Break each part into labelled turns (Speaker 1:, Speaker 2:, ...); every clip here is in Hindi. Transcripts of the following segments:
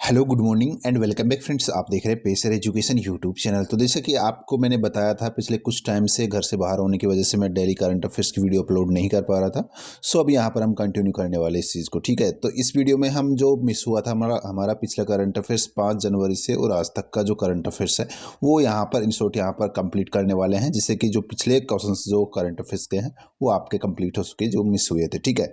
Speaker 1: Hello good morning and welcome back friends. आप देख रहे हैं पेसर एजुकेशन यूट्यूब चैनल। तो जैसे कि आपको मैंने बताया था पिछले कुछ टाइम से घर से बाहर होने की वजह से मैं डेली करंट अफेयर्स की वीडियो अपलोड नहीं कर पा रहा था। सो अब यहाँ पर हम कंटिन्यू करने वाले इस चीज़ को, ठीक है। तो इस वीडियो में हम जो मिस हुआ था हमारा पिछला करंट अफेयर्स 5 जनवरी से और आज तक का जो करंट अफेयर्स है वो यहाँ पर इन शॉर्ट यहाँ पर कंप्लीट करने वाले हैं, जिससे कि जो पिछले क्वेश्चन जो करंट अफेयर्स के हैं वो आपके कंप्लीट हो चुके जो मिस हुए थे, ठीक है।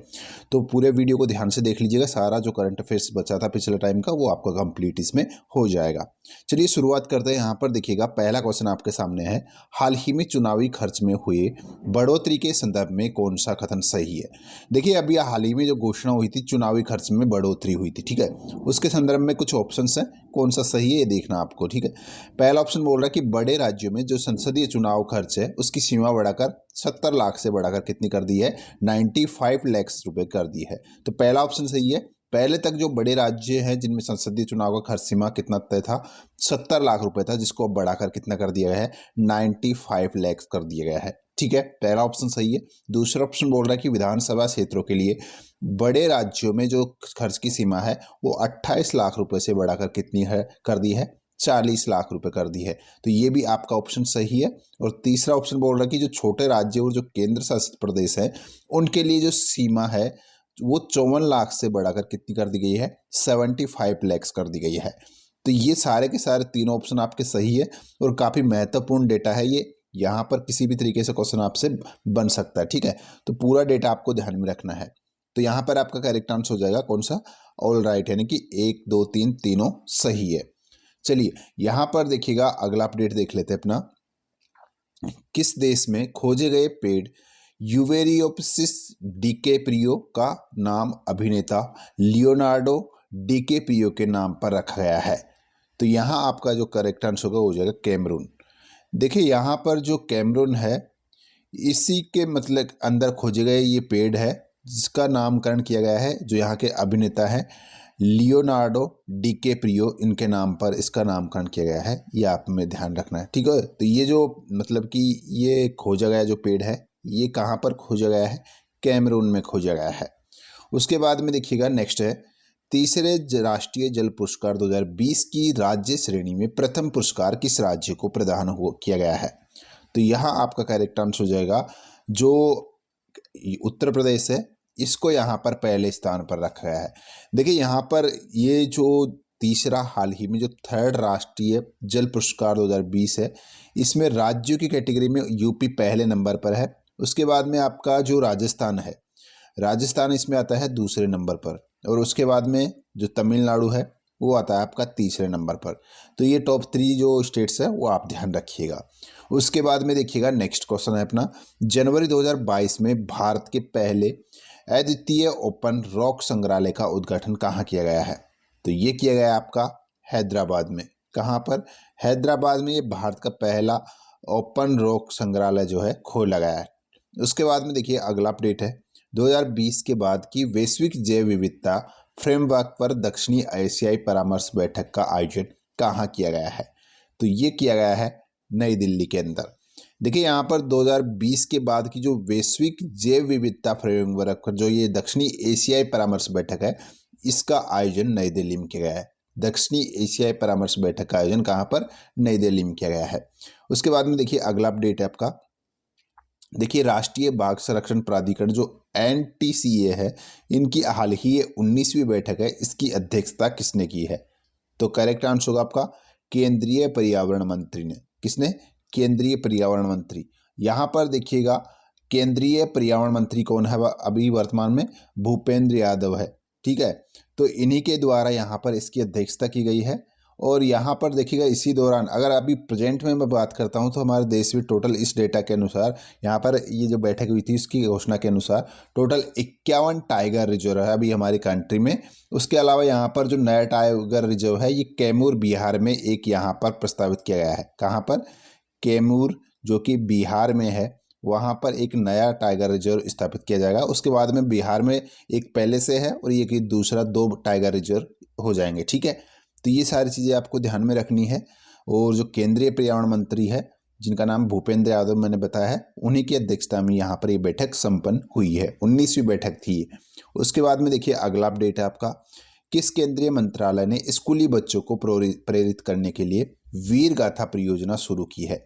Speaker 1: तो पूरे वीडियो को ध्यान से देख लीजिएगा, सारा जो करंट अफेयर्स बचा था पिछले टाइम का वो आपका कंप्लीट इसमें हो जाएगा। चलिए शुरुआत करते हैं। यहाँ पर देखिएगा पहला क्वेश्चन आपके सामने है, हाल ही में चुनावी खर्च में हुए बढ़ोतरी के संदर्भ में कौन सा कथन सही है। देखिए अभी हाल ही में जो घोषणा हुई थी चुनावी खर्च में बढ़ोतरी हुई थी, ठीक है, उसके संदर्भ में कुछ ऑप्शंस हैं, कौन सा सही है ये देखना आपको, ठीक है। पहला ऑप्शन बोल रहा है कि बड़े राज्यों में जो संसदीय चुनाव खर्च है उसकी सीमा बढ़ाकर 70 लाख से बढ़ाकर कितनी कर दी है, 95 लाख रुपए कर दी है। तो पहला ऑप्शन सही है। पहले तक जो बड़े राज्य हैं जिनमें संसदीय चुनाव का खर्च सीमा कितना तय था, 70 लाख रुपए था, जिसको अब बढ़ाकर कितना कर दिया गया है, 95 लाख कर दिया गया है, ठीक है। पहला ऑप्शन सही है। दूसरा ऑप्शन बोल रहा है कि विधानसभा क्षेत्रों के लिए बड़े राज्यों में जो खर्च की सीमा है वो 28 लाख रुपए से बढ़ाकर कितनी है कर दी है, 40 लाख रुपए कर दी है। तो ये भी आपका ऑप्शन सही है। और तीसरा ऑप्शन बोल रहा है कि जो छोटे राज्य और जो केंद्र शासित प्रदेश है उनके लिए जो सीमा है वो 54 लाख से बढ़ाकर कितनी कर दी गई है, 75 लाख कर दी गई है। तो ये सारे के सारे तीनों ऑप्शन आपके सही है और काफ़ी महत्वपूर्ण डेटा है ये। यहाँ पर किसी भी तरीके से क्वेश्चन आपसे बन सकता है, ठीक है। तो पूरा डेटा आपको ध्यान में रखना है। तो यहाँ पर आपका करेक्ट आंसर हो जाएगा कौन सा, ऑल राइट, यानी कि 1 2 3 तीनों सही है। चलिए यहाँ पर देखिएगा अगला अपडेट देख लेते हैं अपना। किस देश में खोजे गए पेड़ यूवेरियोप्सिस डिकेप्रियो का नाम अभिनेता लियोनार्डो डिकेप्रियो के नाम पर रखा गया है। तो यहाँ आपका जो करेक्ट आंसर होगा हो जाएगा कैमरून। देखिए यहाँ पर जो कैमरून है इसी के मतलब अंदर खोजे गए ये पेड़ है जिसका नामकरण किया गया है, जो यहाँ के अभिनेता है लियोनार्डो डिकेप्रियो, इनके नाम पर इसका नामकरण किया गया है। ये आप में ध्यान रखना है, ठीक है। तो ये जो मतलब कि ये खोजा गया जो पेड़ है ये कहाँ पर खोजा गया है, कैमरून में खोजा गया है। उसके बाद में देखिएगा नेक्स्ट है, तीसरे राष्ट्रीय जल पुरस्कार 2020 की राज्य श्रेणी में प्रथम पुरस्कार किस राज्य को प्रदान किया गया है। तो यहाँ आपका करेक्ट आंसर हो जाएगा जो उत्तर प्रदेश है, इसको यहाँ पर पहले स्थान पर रखा गया है। देखिए यहाँ पर ये जो तीसरा हाल ही में जो थर्ड राष्ट्रीय जल पुरस्कार 2020 है इसमें राज्यों की कैटेगरी में यूपी पहले नंबर पर है। उसके बाद में आपका जो राजस्थान है, राजस्थान इसमें आता है दूसरे नंबर पर, और उसके बाद में जो तमिलनाडु है वो आता है आपका तीसरे नंबर पर। तो ये टॉप 3 जो स्टेट्स है वो आप ध्यान रखिएगा। उसके बाद में देखिएगा नेक्स्ट क्वेश्चन है अपना, जनवरी 2022 में भारत के पहले अद्वितीय ओपन रॉक संग्रहालय का उद्घाटन कहाँ किया गया है। तो ये किया गया आपका हैदराबाद में। कहाँ पर, हैदराबाद में ये भारत का पहला ओपन रॉक संग्रहालय जो है खोला गया है। उसके बाद में देखिए अगला अपडेट है, 2020 के बाद की वैश्विक जैव विविधता फ्रेमवर्क पर दक्षिणी एशियाई परामर्श बैठक का आयोजन कहाँ किया गया है। तो ये किया गया है नई दिल्ली के अंदर। देखिए यहाँ पर 2020 के बाद की जो वैश्विक जैव विविधता फ्रेमवर्क पर जो ये दक्षिणी एशियाई परामर्श बैठक है इसका आयोजन नई दिल्ली में किया गया है। दक्षिणी एशियाई परामर्श बैठक का आयोजन कहाँ पर, नई दिल्ली में किया गया है। उसके बाद में देखिए अगला अपडेट है आपका, देखिए राष्ट्रीय बाघ संरक्षण प्राधिकरण जो NTCA है इनकी हाल ही ये 19वीं बैठक है, इसकी अध्यक्षता किसने की है। तो करेक्ट आंसर होगा आपका केंद्रीय पर्यावरण मंत्री ने। किसने, केंद्रीय पर्यावरण मंत्री। यहाँ पर देखिएगा केंद्रीय पर्यावरण मंत्री कौन है अभी वर्तमान में, भूपेंद्र यादव है, ठीक है। तो इन्हीं के द्वारा यहाँ पर इसकी अध्यक्षता की गई है। और यहाँ पर देखिएगा इसी दौरान अगर अभी प्रेजेंट में मैं बात करता हूँ तो हमारे देश में टोटल इस डेटा के अनुसार यहाँ पर ये जो बैठक हुई थी इसकी घोषणा के अनुसार टोटल 51 टाइगर रिजर्व है अभी हमारी कंट्री में। उसके अलावा यहाँ पर जो नया टाइगर रिजर्व है ये कैमूर बिहार में एक यहाँ पर प्रस्तावित किया गया है। कहाँ पर, कैमूर जो कि बिहार में है, वहाँ पर एक नया टाइगर रिजर्व स्थापित किया जाएगा। उसके बाद में बिहार में एक पहले से है और ये कि दूसरा 2 टाइगर रिजर्व हो जाएंगे, ठीक है। तो ये सारी चीज़ें आपको ध्यान में रखनी है। और जो केंद्रीय पर्यावरण मंत्री है जिनका नाम भूपेंद्र यादव मैंने बताया है, उन्हीं की अध्यक्षता में यहाँ पर ये बैठक संपन्न हुई है, 19वीं बैठक थी। उसके बाद में देखिए अगला अपडेट है आपका किस केंद्रीय मंत्रालय ने स्कूली बच्चों को प्रेरित करने के लिए वीर गाथा परियोजना शुरू की है?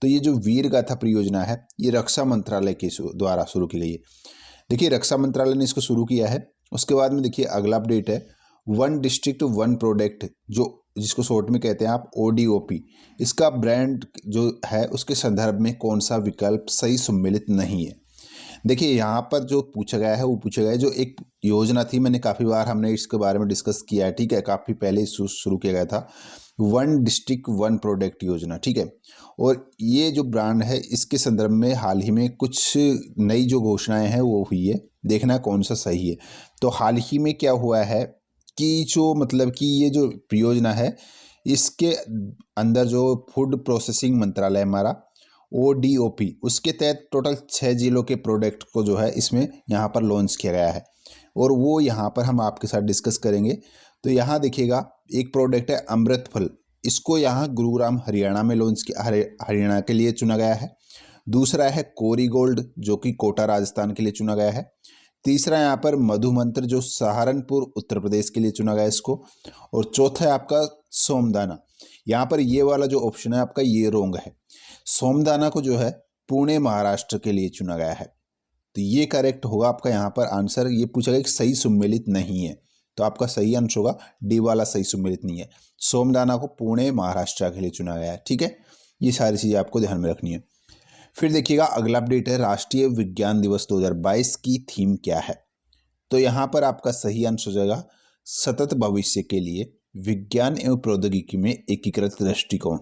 Speaker 1: तो ये जो वीर गाथा परियोजना है ये रक्षा मंत्रालय के द्वारा शुरू की गई है। देखिए रक्षा मंत्रालय ने इसको शुरू किया है। उसके बाद में देखिए अगला अपडेट है वन डिस्ट्रिक्ट वन प्रोडक्ट, जो जिसको शॉर्ट में कहते हैं आप ODOP, इसका ब्रांड जो है उसके संदर्भ में कौन सा विकल्प सही सम्मिलित नहीं है? देखिए यहाँ पर जो पूछा गया है वो पूछा गया है जो एक योजना थी, मैंने काफ़ी बार हमने इसके बारे में डिस्कस किया है, ठीक है, काफ़ी पहले शुरू किया गया था, वन डिस्ट्रिक्ट वन प्रोडक्ट योजना, ठीक है। और ये जो ब्रांड है इसके संदर्भ में हाल ही में कुछ नई जो घोषणाएं हैं वो हुई है, देखना कौन सा सही है। तो हाल ही में क्या हुआ है कि जो मतलब कि ये जो परियोजना है इसके अंदर जो फूड प्रोसेसिंग मंत्रालय हमारा ODOP, उसके तहत टोटल 6 जिलों के प्रोडक्ट को जो है इसमें यहाँ पर लॉन्च किया गया है और वो यहाँ पर हम आपके साथ डिस्कस करेंगे। तो यहाँ देखिएगा एक प्रोडक्ट है अमृत फल, इसको यहाँ गुरुग्राम हरियाणा में लॉन्च किया, हरियाणा के लिए चुना गया है। दूसरा है कोरी गोल्ड जो कि कोटा राजस्थान के लिए चुना गया है। तीसरा यहाँ पर मधुमंत्र जो सहारनपुर उत्तर प्रदेश के लिए चुना गया है इसको। और चौथा है आपका सोमदाना, यहाँ पर ये वाला जो ऑप्शन है आपका ये रोंग है, सोमदाना को जो है पुणे महाराष्ट्र के लिए चुना गया है। तो ये करेक्ट होगा आपका यहाँ पर आंसर। ये पूछा गया कि सही सम्मिलित नहीं है, तो आपका सही आंसर होगा डी वाला सही सम्मिलित नहीं है, सोमदाना को पुणे महाराष्ट्र के लिए चुना गया है, ठीक है। ये सारी चीज़ें आपको ध्यान में रखनी है। फिर देखिएगा अगला अपडेट है राष्ट्रीय विज्ञान दिवस 2022 की थीम क्या है? तो यहाँ पर आपका सही आंसर हो जाएगा सतत भविष्य के लिए विज्ञान एवं प्रौद्योगिकी में एकीकृत दृष्टिकोण।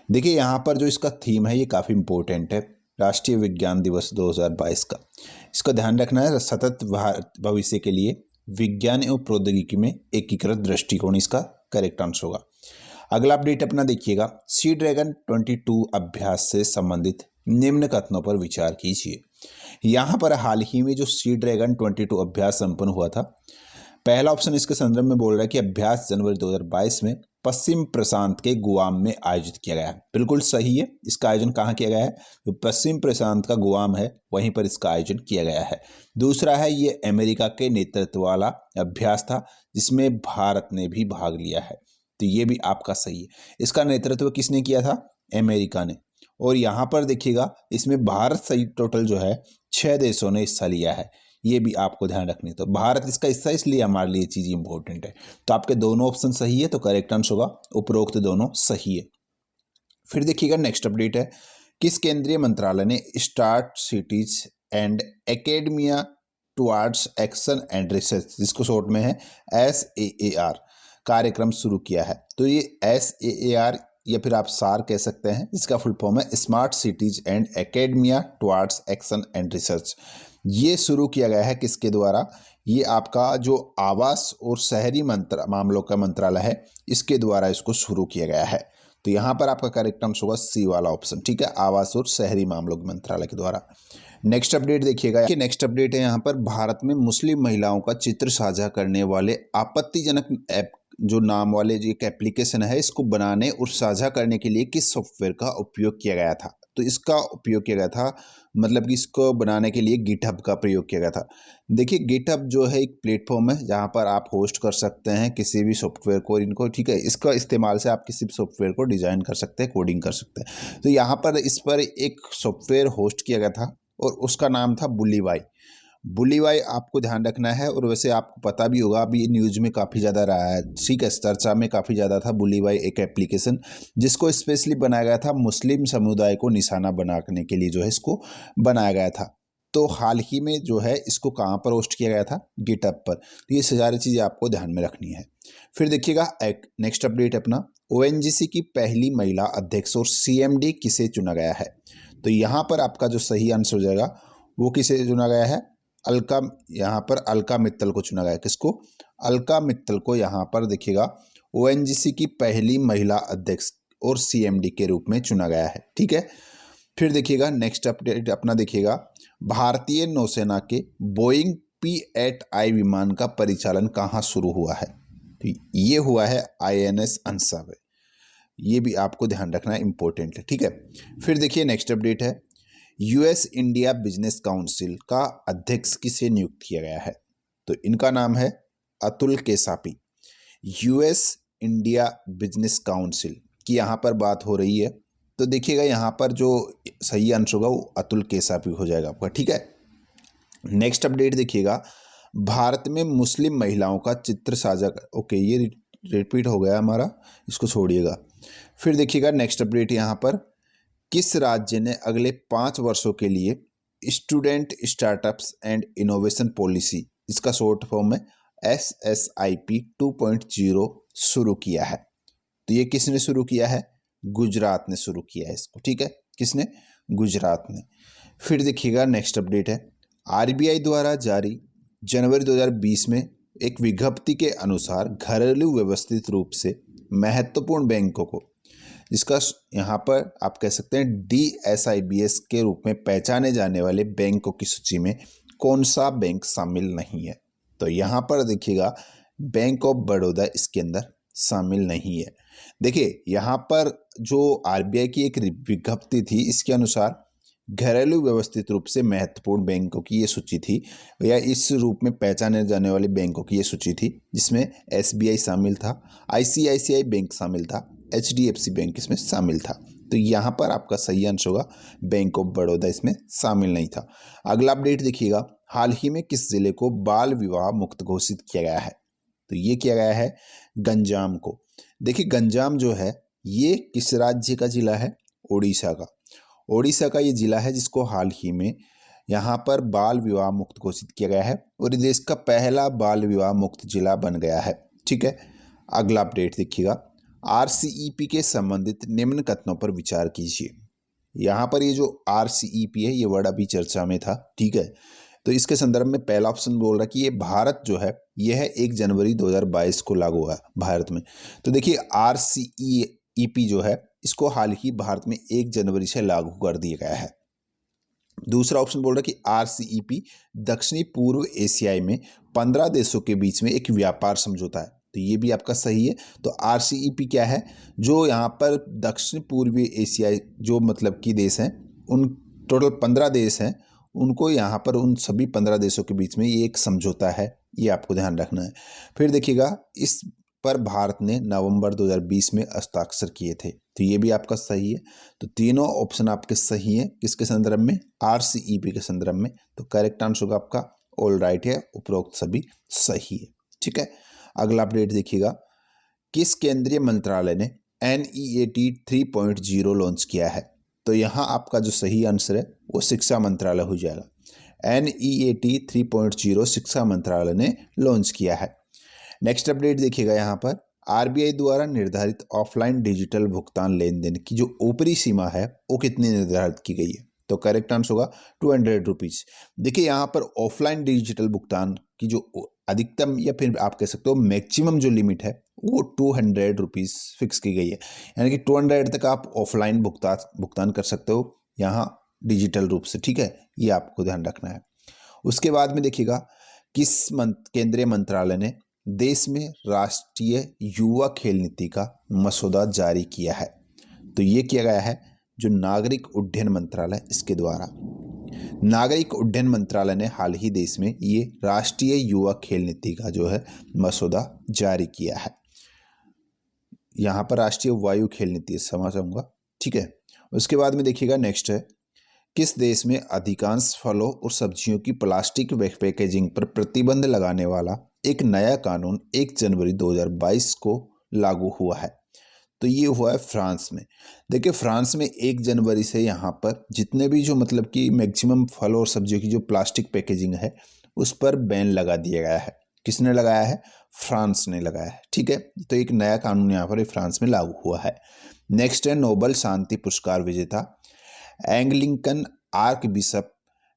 Speaker 1: देखिए यहाँ पर जो इसका थीम है ये काफ़ी इंपॉर्टेंट है, राष्ट्रीय विज्ञान दिवस 2022 का, इसका ध्यान रखना है, सतत भविष्य के लिए विज्ञान एवं प्रौद्योगिकी में एकीकृत दृष्टिकोण इसका करेक्ट आंसर होगा। अगला अपडेट अपना देखिएगा सी ड्रैगन 22 अभ्यास से संबंधित निम्न कथनों पर विचार कीजिए। यहाँ पर हाल ही में जो सी ड्रैगन 22 अभ्यास संपन्न हुआ था, पहला ऑप्शन इसके संदर्भ में बोल रहा है कि अभ्यास जनवरी 2022 में पश्चिम प्रशांत के गुआम में आयोजित किया गया है। बिल्कुल सही है, इसका आयोजन कहाँ किया गया है? जो पश्चिम प्रशांत का गुआम है वहीं पर इसका आयोजन किया गया है। दूसरा है ये अमेरिका के नेतृत्व वाला अभ्यास था जिसमें भारत ने भी भाग लिया है, तो ये भी आपका सही है। इसका नेतृत्व किसने किया था? अमेरिका ने। और यहाँ पर देखिएगा इसमें भारत सहित टोटल जो है 6 देशों ने हिस्सा लिया है, ये भी आपको ध्यान रखनी है। तो भारत इसका हिस्सा इसलिए हमारे लिए चीज़ इंपॉर्टेंट है। तो आपके दोनों ऑप्शन सही है, तो करेक्ट आंसर होगा उपरोक्त दोनों सही है। फिर देखिएगा नेक्स्ट अपडेट है किस केंद्रीय मंत्रालय ने start cities and academia towards action and research, जिसको शॉर्ट में है SAAR, कार्यक्रम शुरू किया है? तो ये SAAR या फिर आप सार कह सकते हैं, इसका फुल फॉर्म है smart cities and academia towards action and research. ये शुरू किया गया है किसके द्वारा? ये आपका जो आवास और शहरी मामलों का मंत्रालय है इसके द्वारा इसको शुरू किया गया है। तो यहाँ पर आपका करेक्ट आंसर होगा सी वाला ऑप्शन, ठीक है, आवास और शहरी मामलों के मंत्रालय के द्वारा। नेक्स्ट अपडेट देखिएगा कि नेक्स्ट अपडेट है यहाँ पर भारत में मुस्लिम महिलाओं का चित्र साझा करने वाले आपत्तिजनक ऐप जो नाम वाले जो एक एप्लीकेशन है इसको बनाने और साझा करने के लिए किस सॉफ्टवेयर का उपयोग किया गया था? तो इसका उपयोग किया गया था, मतलब कि इसको बनाने के लिए गिटहब का प्रयोग किया गया था। देखिए गिटहब जो है एक प्लेटफॉर्म है जहाँ पर आप होस्ट कर सकते हैं किसी भी सॉफ्टवेयर को, इनको, ठीक है, इसका इस्तेमाल से आप किसी भी सॉफ्टवेयर को डिज़ाइन कर सकते हैं, कोडिंग कर सकते हैं। तो यहाँ पर इस पर एक सॉफ्टवेयर होस्ट किया गया था और उसका नाम था बुलीवाई। बुलीवाई आपको ध्यान रखना है, और वैसे आपको पता भी होगा अभी न्यूज़ में काफ़ी ज़्यादा रहा है, ठीक है, चर्चा में काफ़ी ज़्यादा था बुलीवाई एक एप्लीकेशन जिसको स्पेशली बनाया गया था मुस्लिम समुदाय को निशाना बनाने के लिए जो है इसको बनाया गया था। तो हाल ही में जो है इसको कहाँ पर होस्ट किया गया था? गिटहब पर। तो ये सारी चीज़ें आपको ध्यान में रखनी है। फिर देखिएगा एक नेक्स्ट अपडेट अपना ONGC की पहली महिला अध्यक्ष और CMD किसे चुना गया है? तो यहाँ पर आपका जो सही आंसर हो जाएगा वो किसे चुना गया है? अलका, यहाँ पर अलका मित्तल को चुना गया। किसको? अलका मित्तल को यहाँ पर देखिएगा ONGC की पहली महिला अध्यक्ष और CMD के रूप में चुना गया है, ठीक है। फिर देखिएगा नेक्स्ट अपडेट अपना देखिएगा भारतीय नौसेना के बोइंग P-8I विमान का परिचालन कहाँ शुरू हुआ है? तो ये हुआ है INS अंसा में, ये भी आपको ध्यान रखना इंपॉर्टेंट है, ठीक है। फिर देखिए नेक्स्ट अपडेट है US इंडिया बिजनेस काउंसिल का अध्यक्ष किसे नियुक्त किया गया है? तो इनका नाम है Atul Keshap, US India business council की यहाँ पर बात हो रही है। तो देखिएगा यहाँ पर जो सही आंसर होगा वो अतुल केसापी हो जाएगा आपका, ठीक है। नेक्स्ट अपडेट देखिएगा, भारत में मुस्लिम महिलाओं का चित्र साझा ओके, ये रिपीट हो गया हमारा, इसको छोड़िएगा। फिर देखिएगा नेक्स्ट अपडेट यहाँ पर, किस राज्य ने अगले 5 वर्षों के लिए student startups and innovation policy, इसका शॉर्ट फॉर्म है SSIP 2.0 शुरू किया है? तो ये किसने शुरू किया है? गुजरात ने शुरू किया है इसको, ठीक है। किसने? गुजरात ने। फिर देखिएगा नेक्स्ट अपडेट है, RBI द्वारा जारी जनवरी 2020 में एक विज्ञप्ति के अनुसार घरेलू व्यवस्थित रूप से महत्वपूर्ण बैंकों को, जिसका यहाँ पर आप कह सकते हैं DSIBS के रूप में पहचाने जाने वाले बैंकों की सूची में कौन सा बैंक शामिल नहीं है? तो यहाँ पर देखिएगा बैंक ऑफ बड़ौदा इसके अंदर शामिल नहीं है। देखिए यहाँ पर जो RBI की एक विज्ञप्ति थी, इसके अनुसार घरेलू व्यवस्थित रूप से महत्वपूर्ण बैंकों की ये सूची थी, या इस रूप में पहचाने जाने वाले बैंकों की ये सूची थी, जिसमें SBI शामिल था, ICICI बैंक शामिल था, HDFC बैंक इसमें शामिल था। तो यहाँ पर आपका सही आंसर होगा बैंक ऑफ बड़ौदा इसमें शामिल नहीं था। अगला अपडेट देखिएगा, हाल ही में किस जिले को बाल विवाह मुक्त घोषित किया गया है? तो ये किया गया है गंजाम को। देखिए गंजाम जो है ये किस राज्य का जिला है? ओडिशा का। ओडिशा का ये जिला है जिसको हाल ही में यहाँ पर बाल विवाह मुक्त घोषित किया गया है और देश का पहला बाल विवाह मुक्त जिला बन गया है, ठीक है। अगला अपडेट देखिएगा, RCEP के संबंधित निम्न कथनों पर विचार कीजिए। यहाँ पर ये जो RCEP है ये वर्ड अभी चर्चा में था, ठीक है। तो इसके संदर्भ में पहला ऑप्शन बोल रहा है कि ये भारत जो है यह है 1 जनवरी 2022 को लागू हुआ भारत में। तो देखिए RCEP जो है इसको हाल ही भारत में 1 जनवरी से लागू कर दिया गया है। दूसरा ऑप्शन बोल रहा है कि RCEP दक्षिणी पूर्व एशियाई में 15 देशों के बीच में एक व्यापार समझौता है। तो ये भी आपका सही है। तो RCEP क्या है? जो यहाँ पर दक्षिण पूर्वी एशियाई जो मतलब कि देश हैं, उन टोटल 15 देश हैं, उनको यहाँ पर उन सभी 15 देशों के बीच में ये एक समझौता है, ये आपको ध्यान रखना है। फिर देखिएगा इस पर भारत ने नवंबर 2020 में हस्ताक्षर किए थे। तो ये भी आपका सही है। तो तीनों ऑप्शन आपके सही हैं। किसके संदर्भ में? RCEP के संदर्भ में। तो करेक्ट आंसर होगा आपका ऑल राइट है, उपरोक्त सभी सही है, ठीक है। अगला अपडेट देखिएगा, किस केंद्रीय मंत्रालय ने NEAT 3.0 लॉन्च किया है? तो यहाँ आपका जो सही आंसर है वो शिक्षा मंत्रालय हो जाएगा। NEAT 3.0 शिक्षा मंत्रालय ने लॉन्च किया है। नेक्स्ट अपडेट देखिएगा, यहाँ पर RBI द्वारा निर्धारित ऑफलाइन डिजिटल भुगतान लेन देन की जो ऊपरी सीमा है वो कितनी निर्धारित की गई है? तो करेक्ट आंसर होगा 200 रुपीज़। देखिए यहाँ पर ऑफलाइन डिजिटल भुगतान की जो अधिकतम या फिर आप कह सकते हो मैक्सिमम जो लिमिट है वो 200 रुपीज़ फिक्स की गई है, यानी कि 200 तक आप ऑफलाइन भुगतान कर सकते हो यहाँ डिजिटल रूप से, ठीक है। ये आपको ध्यान रखना है। उसके बाद में देखिएगा, किस केंद्रीय मंत्रालय ने देश में राष्ट्रीय युवा खेल नीति का मसौदा जारी किया है? तो ये किया गया है जो नागरिक उड्डयन मंत्रालय, इसके द्वारा। नागरिक उड्डयन मंत्रालय ने हाल ही देश में ये राष्ट्रीय युवा खेल नीति का जो है मसौदा जारी किया है। यहाँ पर राष्ट्रीय वायु खेल नीति समझाऊंगा, ठीक है। उसके बाद में देखिएगा नेक्स्ट है, किस देश में अधिकांश फलों और सब्जियों की प्लास्टिक पैकेजिंग पर प्रतिबंध लगाने वाला एक नया कानून 1 जनवरी 2022 को लागू हुआ है? तो ये हुआ है फ्रांस में। देखिए फ्रांस में 1 जनवरी से यहाँ पर जितने भी जो मतलब कि मैक्सिमम फल और सब्जियों की जो प्लास्टिक पैकेजिंग है उस पर बैन लगा दिया गया है। किसने लगाया है? फ्रांस ने लगाया है, ठीक है। तो एक नया कानून यहाँ पर फ्रांस में लागू हुआ है। नेक्स्ट है, नोबेल शांति पुरस्कार विजेता एंग्लिकन आर्क बिशप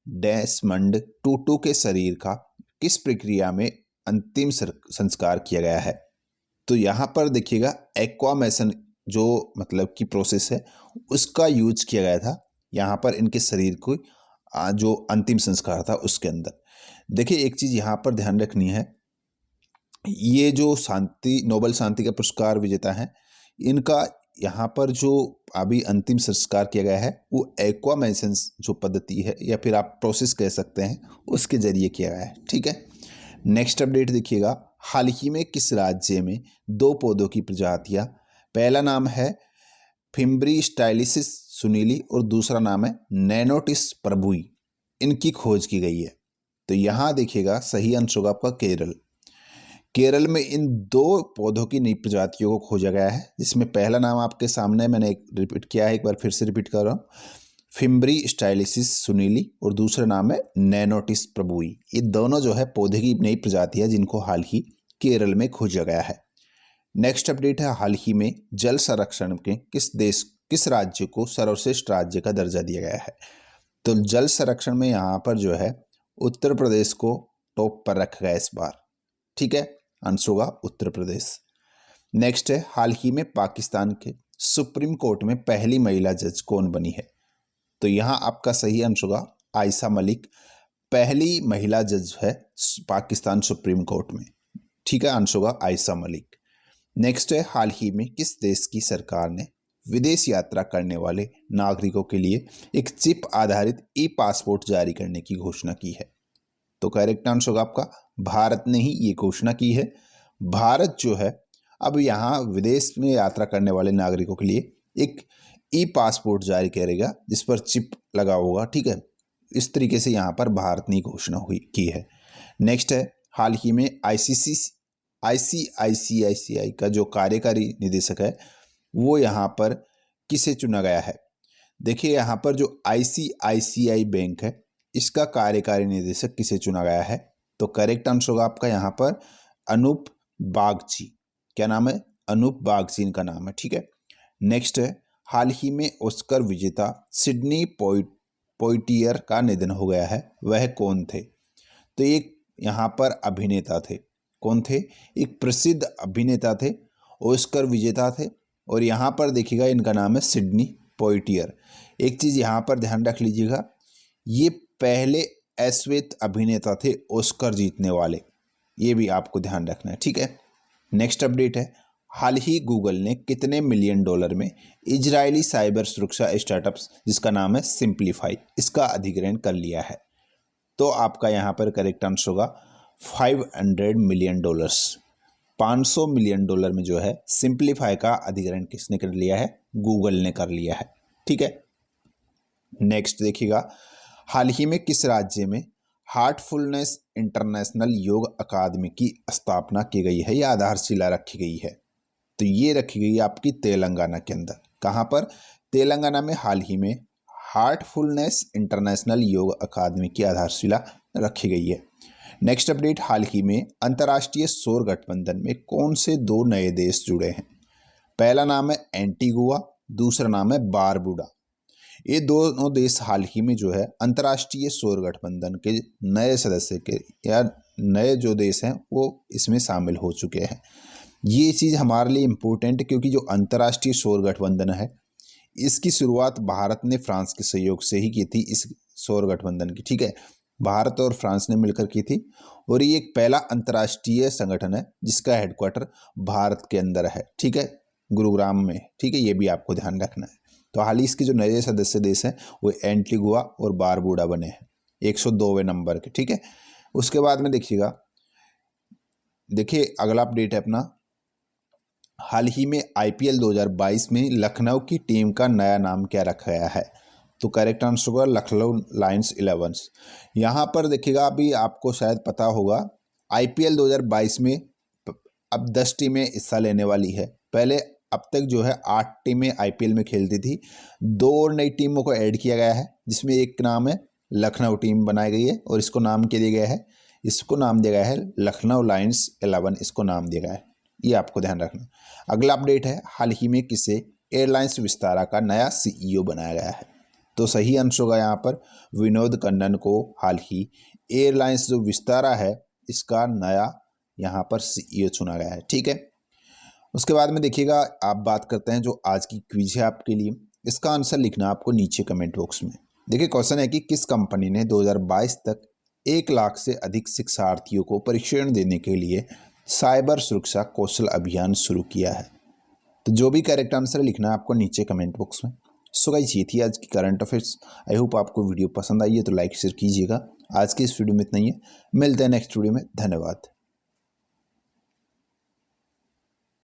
Speaker 1: डेसमंड टूटू के शरीर का किस प्रक्रिया में अंतिम संस्कार किया गया है? तो यहाँ पर देखिएगा एक्वामेशन जो मतलब की प्रोसेस है उसका यूज किया गया था यहाँ पर इनके शरीर को जो अंतिम संस्कार था उसके अंदर। देखिए एक चीज़ यहाँ पर ध्यान रखनी है, ये जो नोबेल शांति का पुरस्कार विजेता है इनका यहाँ पर जो अभी अंतिम संस्कार किया गया है वो एक्वामेशन जो पद्धति है या फिर आप प्रोसेस कह सकते हैं उसके जरिए किया गया है, ठीक है। नेक्स्ट अपडेट देखिएगा, हाल ही में किस राज्य में दो पौधों की प्रजातियां, पहला नाम है फिम्ब्री स्टाइलिसिस सुनीली और दूसरा नाम है नैनोटिस प्रभुई, इनकी खोज की गई है। तो यहाँ देखिएगा सही आंसर होगा आपका केरल। केरल में इन दो पौधों की नई प्रजातियों को खोजा गया है, जिसमें पहला नाम आपके सामने मैंने रिपीट किया है, एक बार फिर से रिपीट कर रहा हूँ, फिम्ब्री स्टाइलिसिस सुनीली और दूसरा नाम है नैनोटिस प्रभुई। ये दोनों जो है पौधे की नई प्रजाति है जिनको हाल ही केरल में खोजा गया है। नेक्स्ट अपडेट है, हाल ही में जल संरक्षण के किस राज्य को सर्वश्रेष्ठ राज्य का दर्जा दिया गया है। तो जल संरक्षण में यहाँ पर जो है उत्तर प्रदेश को टॉप पर रखा गया इस बार। ठीक है, आंसर होगा उत्तर प्रदेश। नेक्स्ट है, हाल ही में पाकिस्तान के सुप्रीम कोर्ट में पहली महिला जज कौन बनी है। तो यहाँ आपका सही आंसर होगा आयशा मलिक, पहली महिला जज है पाकिस्तान सुप्रीम कोर्ट में। ठीक है, आंसर होगा आयशा मलिक। नेक्स्ट है, हाल ही में किस देश की सरकार ने विदेश यात्रा करने वाले नागरिकों के लिए एक चिप आधारित ई पासपोर्ट जारी करने की घोषणा की है। तो करेक्ट आंसर होगा आपका भारत ने ही ये घोषणा की है। भारत जो है अब यहाँ विदेश में यात्रा करने वाले नागरिकों के लिए एक ई पासपोर्ट जारी करेगा जिस पर चिप लगा होगा। ठीक है, इस तरीके से यहाँ पर भारत ने घोषणा हुई की है। नेक्स्ट है, हाल ही में ICICI का जो कार्यकारी निदेशक है वो यहाँ पर किसे चुना गया है। देखिए यहाँ पर जो ICICI बैंक है इसका कार्यकारी निदेशक किसे चुना गया है। तो करेक्ट आंसर होगा आपका यहाँ पर अनूप बागची। क्या नाम है? अनूप बागची इनका नाम है। ठीक है, नेक्स्ट है, हाल ही में ऑस्कर विजेता सिडनी पोइटियर का निधन हो गया है, वह कौन थे। तो एक यहाँ पर अभिनेता थे। कौन थे? एक प्रसिद्ध अभिनेता थे, ऑस्कर विजेता थे और यहाँ पर देखिएगा इनका नाम है सिडनी पोइटियर। एक चीज़ यहाँ पर ध्यान रख लीजिएगा, ये पहले श्वेत अभिनेता थे ऑस्कर जीतने वाले, ये भी आपको ध्यान रखना है। ठीक है, नेक्स्ट अपडेट है, हाल ही गूगल ने कितने मिलियन डॉलर में इजरायली साइबर सुरक्षा स्टार्टअप्स जिसका नाम है सिंप्लीफाई, इसका अधिग्रहण कर लिया है। तो आपका यहाँ पर करेक्ट आंसर होगा $500 मिलियन। 500 मिलियन डॉलर में जो है सिंप्लीफाई का अधिग्रहण किसने कर लिया है? गूगल ने कर लिया है। ठीक है, नेक्स्ट देखिएगा, हाल ही में किस राज्य में हार्टफुलनेस इंटरनेशनल योग अकादमी की स्थापना की गई है या आधारशिला रखी गई है। तो ये रखी गई आपकी तेलंगाना के अंदर। कहाँ पर? तेलंगाना में हाल ही में हार्टफुलनेस इंटरनेशनल योग अकादमी की आधारशिला रखी गई है। नेक्स्ट अपडेट, हाल ही में अंतर्राष्ट्रीय सौर गठबंधन में कौन से दो नए देश जुड़े हैं। पहला नाम है एंटीगुआ, दूसरा नाम है बारबुडा। ये दोनों देश हाल ही में जो है अंतर्राष्ट्रीय सौर गठबंधन के नए सदस्य के या नए जो देश हैं वो इसमें शामिल हो चुके हैं। ये चीज़ हमारे लिए इम्पोर्टेंट क्योंकि जो अंतर्राष्ट्रीय सौर गठबंधन है इसकी शुरुआत भारत ने फ्रांस के सहयोग से ही की थी, इस सौर गठबंधन की। ठीक है, भारत और फ्रांस ने मिलकर की थी और ये एक पहला अंतर्राष्ट्रीय संगठन है जिसका हेडक्वार्टर भारत के अंदर है। ठीक है, गुरुग्राम में। ठीक है, ये भी आपको ध्यान रखना है। तो हाल ही इसके जो नए सदस्य देश हैं वो एंटीगुआ और बारबुडा बने हैं 102वें नंबर के। ठीक है, उसके बाद में देखिएगा, देखिए अगला अपडेट है अपना, हाल ही में IPL 2022 में लखनऊ की टीम का नया नाम क्या रखा गया है। तो करेक्ट आंसर होगा लखनऊ लायंस 11। यहाँ पर देखिएगा, अभी आपको शायद पता होगा IPL 2022 में अब 10 टीमें हिस्सा लेने वाली है। पहले अब तक जो है 8 टीमें IPL में खेलती थी, 2 और नई टीमों को ऐड किया गया है जिसमें एक नाम है लखनऊ टीम बनाई गई है और इसको नाम क्या दिया गया है? इसको नाम दिया गया है लखनऊ लायंस 11, इसको नाम दिया गया है, ये आपको ध्यान रखना। अगला अपडेट है, हाल ही में किसे एयरलाइंस विस्तारा का नया CEO बनाया गया है। तो सही आंसर होगा यहाँ पर विनोद कन्नन को हाल ही एयरलाइंस जो विस्तारा है इसका नया यहाँ पर CEO चुना गया है। ठीक है, उसके बाद में देखिएगा, आप बात करते हैं जो आज की क्विज है आपके लिए, इसका आंसर लिखना आपको नीचे कमेंट बॉक्स में। देखिए क्वेश्चन है कि किस कंपनी ने 2022 तक 1 लाख से अधिक शिक्षार्थियों को प्रशिक्षण देने के लिए साइबर सुरक्षा कौशल अभियान शुरू किया है। तो जो भी करेक्ट आंसर लिखना है आपको नीचे कमेंट बॉक्स में। सो गाइस, ये थी आज की करंट अफेयर्स। आई होप आपको वीडियो पसंद आई है तो लाइक शेयर कीजिएगा। आज के इस वीडियो में इतना ही है, मिलते हैं नेक्स्ट वीडियो में। धन्यवाद।